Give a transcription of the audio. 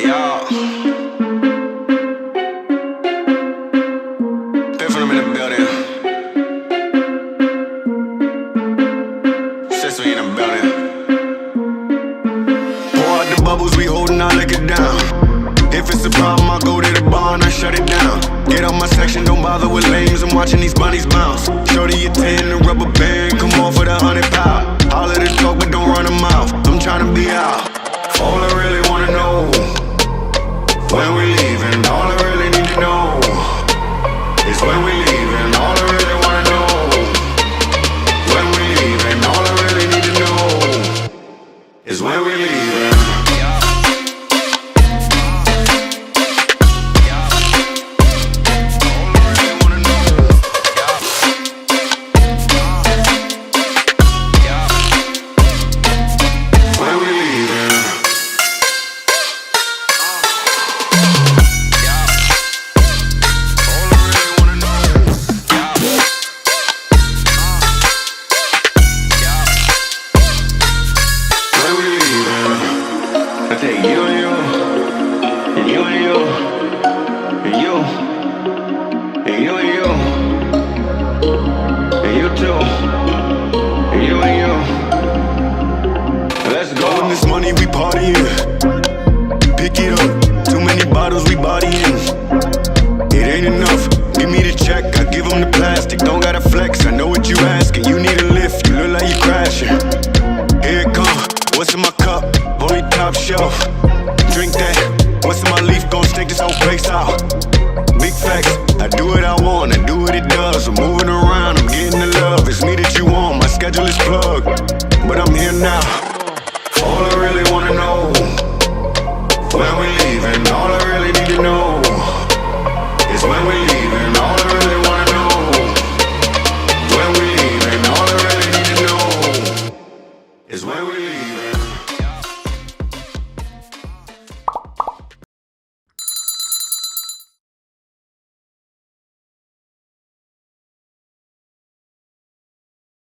Yeah. Different in the building. Since we in the building. Pour out the bubbles, we holding our liquor down. If it's a problem, I'll go to the bar and I shut it down. Get out my section, don't bother with lames. I'm watching these bunnies bounce. Shorty a 10, the rubber band, come on for the 100 pound. All of the talk, but don't run a mouth. I'm trying to be out. All I really wanna know, when we leaving. All I really need to know is when we leaving. All I really wanna know, when we leaving. All I really need to know is when we leaving. Is when we leaving.